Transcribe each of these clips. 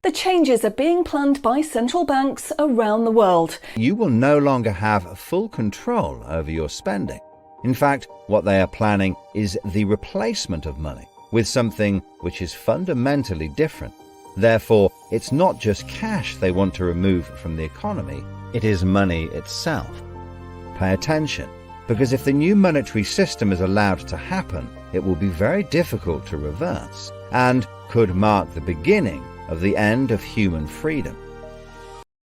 The changes are being planned by central banks around the world. You will no longer have full control over your spending. In fact, what they are planning is the replacement of money with something which is fundamentally different. Therefore, it's not just cash they want to remove from the economy, it is money itself. Pay attention, because if the new monetary system is allowed to happen, it will be very difficult to reverse, and could mark the beginning of the end of human freedom.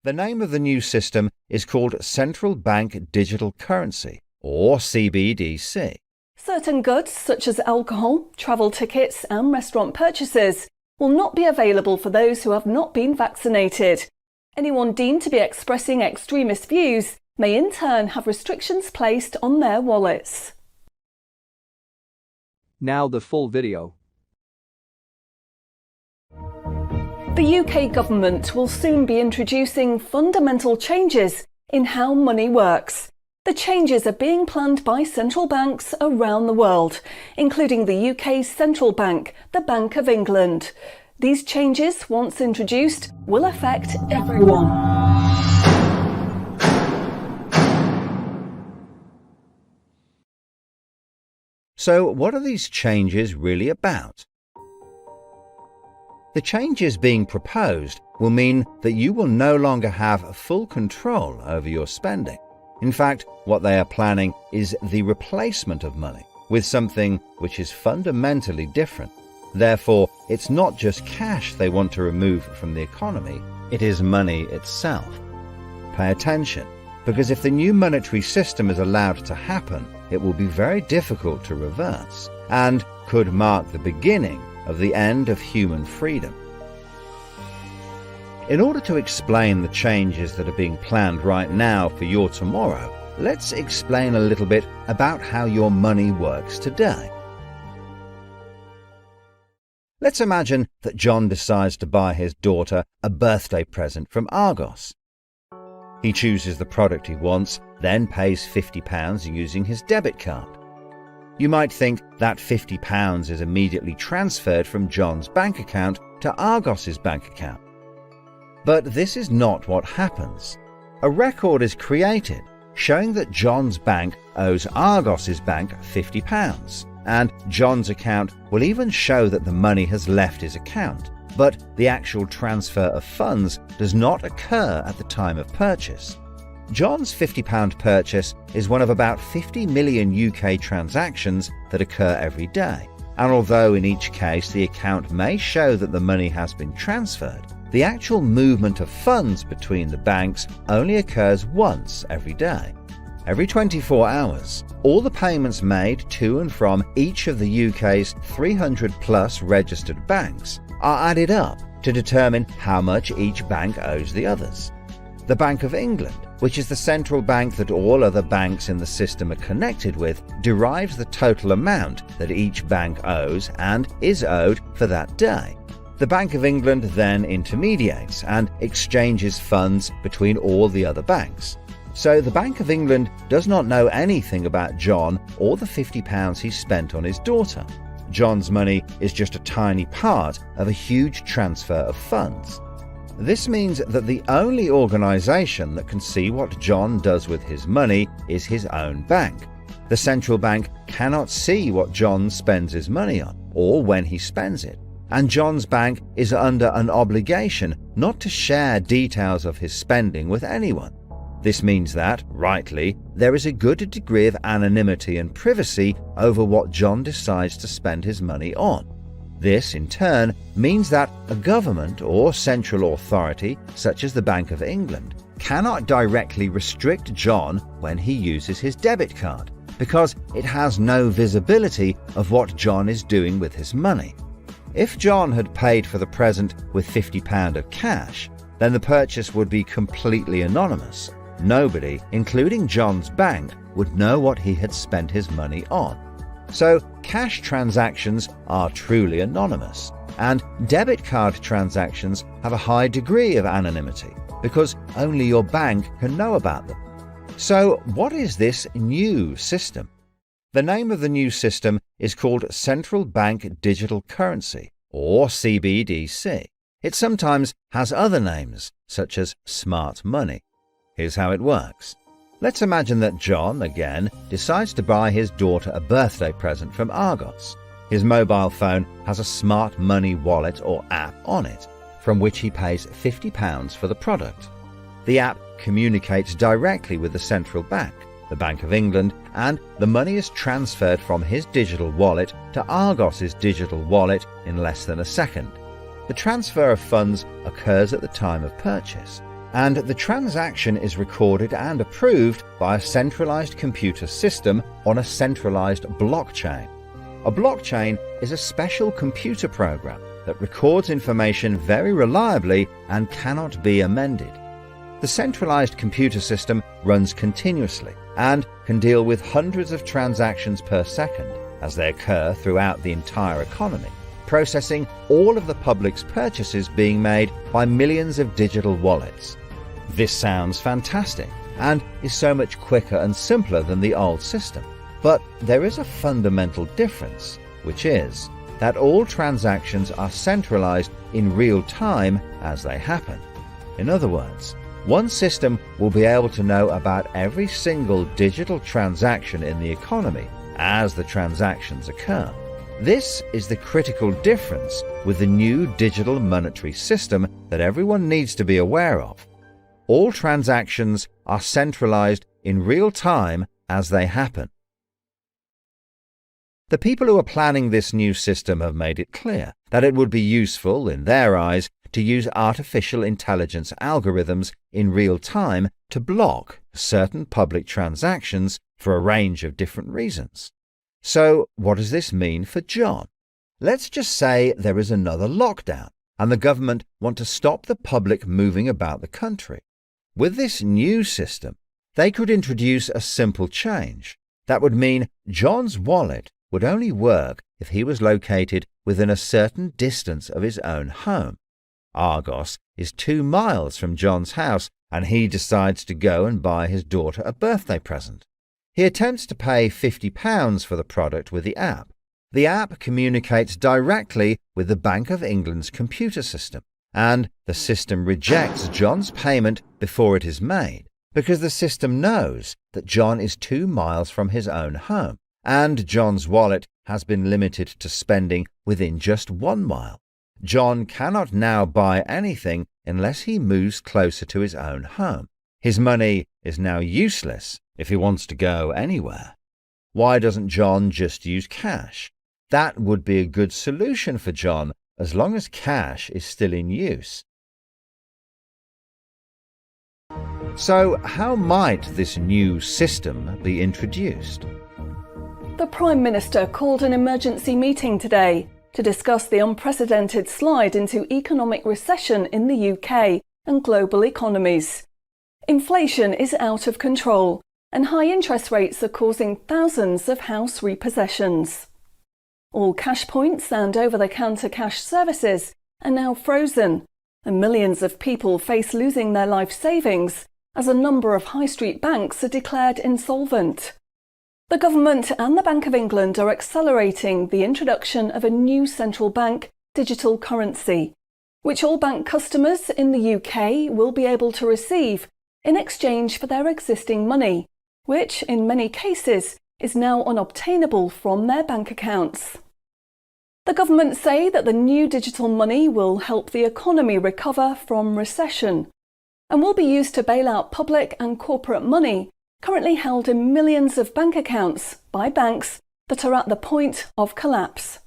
The name of the new system is called Central Bank Digital Currency, or Cbdc. Certain goods, such as alcohol, travel tickets and restaurant purchases, will not be available for those who have not been vaccinated. Anyone deemed to be expressing extremist views may in turn have restrictions placed on their wallets. Now the full video. The UK government will soon be introducing fundamental changes in how money works. The changes are being planned by central banks around the world, including the UK's central bank, the Bank of England. These changes, once introduced, will affect everyone. So, what are these changes really about? The changes being proposed will mean that you will no longer have full control over your spending. In fact, what they are planning is the replacement of money with something which is fundamentally different. Therefore, it's not just cash they want to remove from the economy, it is money itself. Pay attention, because if the new monetary system is allowed to happen, it will be very difficult to reverse, and could mark the beginning of the end of human freedom. In order to explain the changes that are being planned right now for your tomorrow, let's explain a little bit about how your money works today. Let's imagine that John decides to buy his daughter a birthday present from Argos. He chooses the product he wants, then pays £50 using his debit card. You might think that £50 is immediately transferred from John's bank account to Argos's bank account. But this is not what happens. A record is created showing that John's bank owes Argos's bank £50, and John's account will even show that the money has left his account, but the actual transfer of funds does not occur at the time of purchase. John's £50 purchase is one of about 50 million UK transactions that occur every day, and although in each case the account may show that the money has been transferred, the actual movement of funds between the banks only occurs once every day. Every 24 hours, all the payments made to and from each of the UK's 300 plus registered banks are added up to determine how much each bank owes the others. The Bank of England, which is the central bank that all other banks in the system are connected with, derives the total amount that each bank owes and is owed for that day. The Bank of England then intermediates and exchanges funds between all the other banks. So the Bank of England does not know anything about John or the £50 he spent on his daughter. John's money is just a tiny part of a huge transfer of funds. This means that the only organisation that can see what John does with his money is his own bank. The central bank cannot see what John spends his money on, or when he spends it, and John's bank is under an obligation not to share details of his spending with anyone. This means that, rightly, there is a good degree of anonymity and privacy over what John decides to spend his money on. This, in turn, means that a government or central authority, such as the Bank of England, cannot directly restrict John when he uses his debit card, because it has no visibility of what John is doing with his money. If John had paid for the present with £50 of cash, then the purchase would be completely anonymous. Nobody, including John's bank, would know what he had spent his money on. So, cash transactions are truly anonymous, and debit card transactions have a high degree of anonymity, because only your bank can know about them. So, what is this new system? The name of the new system is called Central Bank Digital Currency, or Cbdc. It sometimes has other names, such as smart money. Here's how it works. Let's imagine that John, again, decides to buy his daughter a birthday present from Argos. His mobile phone has a smart money wallet or app on it, from which he pays £50 for the product. The app communicates directly with the central bank, the Bank of England, and the money is transferred from his digital wallet to Argos's digital wallet in less than a second. The transfer of funds occurs at the time of purchase, and the transaction is recorded and approved by a centralized computer system on a centralized blockchain. A blockchain is a special computer program that records information very reliably and cannot be amended. The centralized computer system runs continuously and can deal with hundreds of transactions per second as they occur throughout the entire economy, processing all of the public's purchases being made by millions of digital wallets. This sounds fantastic and is so much quicker and simpler than the old system. But there is a fundamental difference, which is that all transactions are centralized in real time as they happen. In other words, one system will be able to know about every single digital transaction in the economy as the transactions occur. This is the critical difference with the new digital monetary system that everyone needs to be aware of. All transactions are centralized in real time as they happen. The people who are planning this new system have made it clear that it would be useful, in their eyes, to use artificial intelligence algorithms in real time to block certain public transactions for a range of different reasons. So, what does this mean for John? Let's just say there is another lockdown and the government want to stop the public moving about the country. With this new system, they could introduce a simple change. That would mean John's wallet would only work if he was located within a certain distance of his own home. Argos is 2 miles from John's house, and he decides to go and buy his daughter a birthday present. He attempts to pay £50 for the product with the app. The app communicates directly with the Bank of England's computer system, and the system rejects John's payment before it is made, because the system knows that John is 2 miles from his own home, and John's wallet has been limited to spending within just 1 mile. John cannot now buy anything unless he moves closer to his own home. His money is now useless if he wants to go anywhere. Why doesn't John just use cash? That would be a good solution for John as long as cash is still in use. So, how might this new system be introduced? The Prime Minister called an emergency meeting today to discuss the unprecedented slide into economic recession in the UK and global economies. Inflation is out of control, and high interest rates are causing thousands of house repossessions. All cash points and over-the-counter cash services are now frozen, and millions of people face losing their life savings as a number of high street banks are declared insolvent. The government and the Bank of England are accelerating the introduction of a new central bank digital currency, which all bank customers in the UK will be able to receive in exchange for their existing money, which in many cases is now unobtainable from their bank accounts. The government say that the new digital money will help the economy recover from recession and will be used to bail out public and corporate money currently held in millions of bank accounts by banks that are at the point of collapse.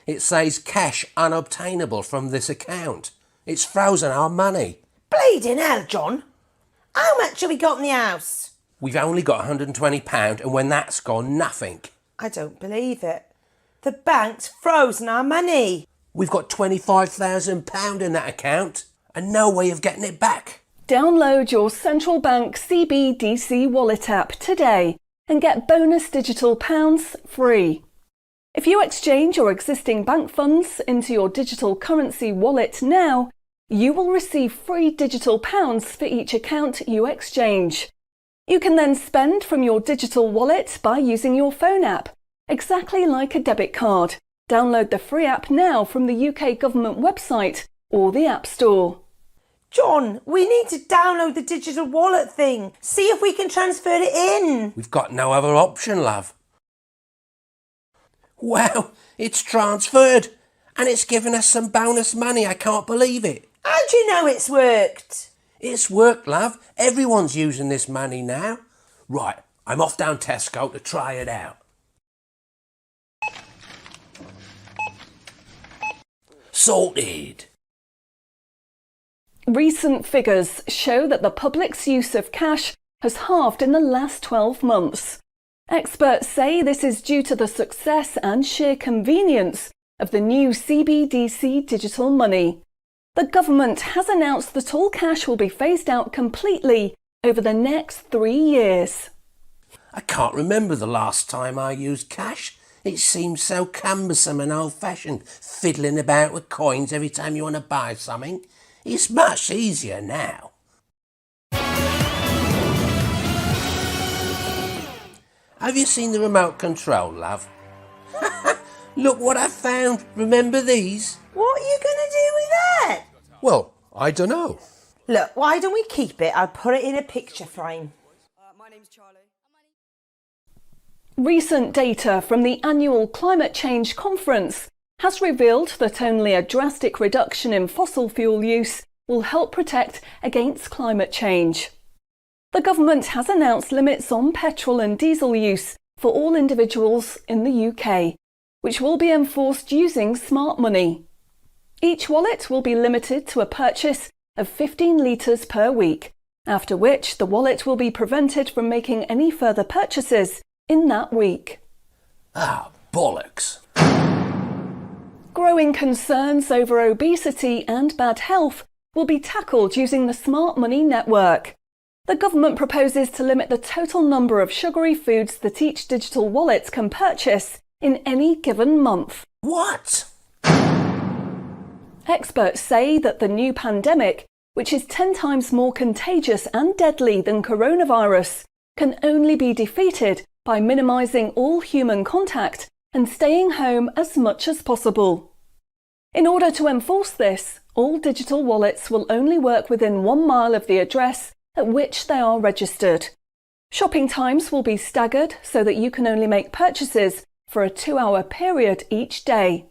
It says cash unobtainable from this account. It's frozen our money. Bleeding hell, John. How much have we got in the house? We've only got £120, and when that's gone, nothing. I don't believe it. The bank's frozen our money. We've got £25,000 in that account, and no way of getting it back. Download your central bank Cbdc wallet app today and get bonus digital pounds free. If you exchange your existing bank funds into your digital currency wallet now, you will receive free digital pounds for each account you exchange. You can then spend from your digital wallet by using your phone app exactly like a debit card. Download the free app now from the UK government website or the App Store. John, we need to download the digital wallet thing. See if we can transfer it in. We've got no other option, love. Wow, it's transferred. And it's given us some bonus money. I can't believe it. How do you know it's worked? It's worked, love. Everyone's using this money now. Right, I'm off down Tesco to try it out. Sorted. Recent figures show that the public's use of cash has halved in the last 12 months. Experts say this is due to the success and sheer convenience of the new Cbdc digital money. The government has announced that all cash will be phased out completely over the next 3 years. I can't remember the last time I used cash. It seems so cumbersome and old-fashioned, fiddling about with coins every time you want to buy something. It's much easier now. Have you seen the remote control, love? Look what I found. Remember these? What are you going to do with that? Well, I don't know. Look, why don't we keep it? I'll put it in a picture frame. My name's Charlie. Recent data from the annual Climate Change Conference has revealed that only a drastic reduction in fossil fuel use will help protect against climate change. The government has announced limits on petrol and diesel use for all individuals in the UK, which will be enforced using smart money. Each wallet will be limited to a purchase of 15 litres per week, after which the wallet will be prevented from making any further purchases in that week. Ah, bollocks. Growing concerns over obesity and bad health will be tackled using the Smart Money Network. The government proposes to limit the total number of sugary foods that each digital wallet can purchase in any given month. What? Experts say that the new pandemic, which is 10 times more contagious and deadly than coronavirus, can only be defeated by minimising all human contact and staying home as much as possible. In order to enforce this, all digital wallets will only work within 1 mile of the address at which they are registered. Shopping times will be staggered so that you can only make purchases for a 2-hour period each day.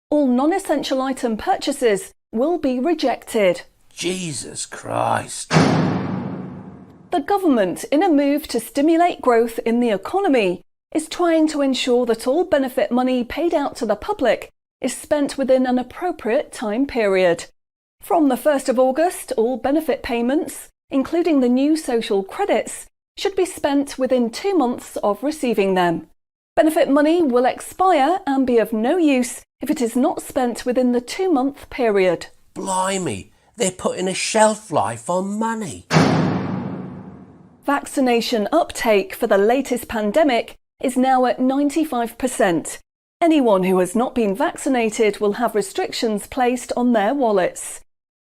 All non-essential item purchases will be rejected. Jesus Christ. The government, in a move to stimulate growth in the economy, is trying to ensure that all benefit money paid out to the public is spent within an appropriate time period. From the 1st of August, all benefit payments, including the new social credits, should be spent within 2 months of receiving them. Benefit money will expire and be of no use if it is not spent within the 2-month period. Blimey, they're putting a shelf life on money. Vaccination uptake for the latest pandemic is now at 95%. Anyone who has not been vaccinated will have restrictions placed on their wallets.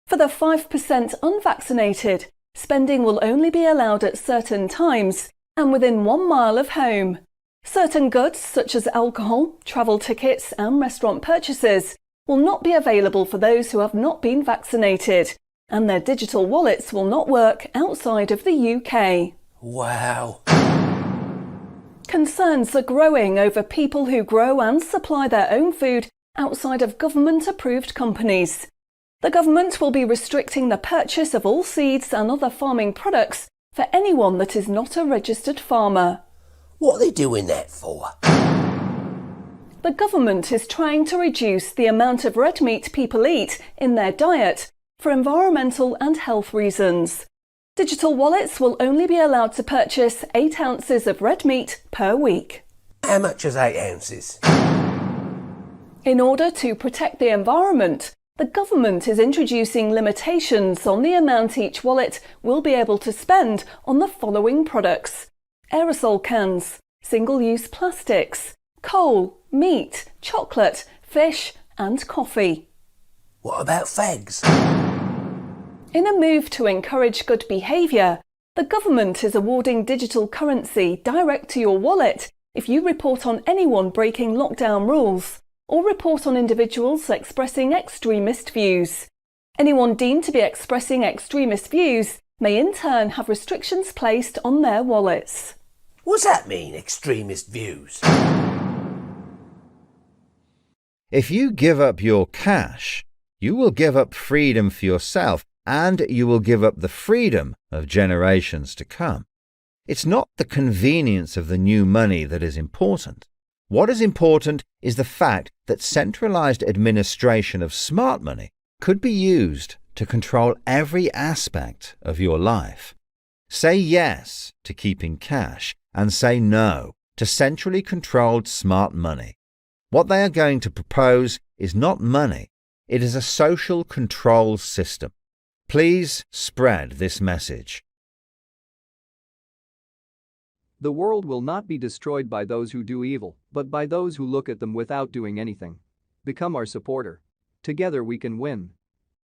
For the 5% unvaccinated, spending will only be allowed at certain times and within 1 mile of home. Certain goods, such as alcohol, travel tickets and restaurant purchases, will not be available for those who have not been vaccinated, and their digital wallets will not work outside of the UK. Wow. Concerns are growing over people who grow and supply their own food outside of government-approved companies. The government will be restricting the purchase of all seeds and other farming products for anyone that is not a registered farmer. What are they doing that for? The government is trying to reduce the amount of red meat people eat in their diet for environmental and health reasons. Digital wallets will only be allowed to purchase 8 ounces of red meat per week. How much is 8 ounces? In order to protect the environment, the government is introducing limitations on the amount each wallet will be able to spend on the following products: aerosol cans, single-use plastics, coal, meat, chocolate, fish and coffee. What about fags? In a move to encourage good behaviour, the government is awarding digital currency direct to your wallet If you report on anyone breaking lockdown rules, or report on individuals expressing extremist views, anyone deemed to be expressing extremist views may in turn have restrictions placed on their wallets. What's that mean, extremist views? If you give up your cash, you will give up freedom for yourself, and you will give up the freedom of generations to come. It's not the convenience of the new money that is important. What is important is the fact that centralized administration of smart money could be used to control every aspect of your life. Say yes to keeping cash and say no to centrally controlled smart money. What they are going to propose is not money, it is a social control system. Please spread this message. The world will not be destroyed by those who do evil, but by those who look at them without doing anything. Become our supporter. Together we can win.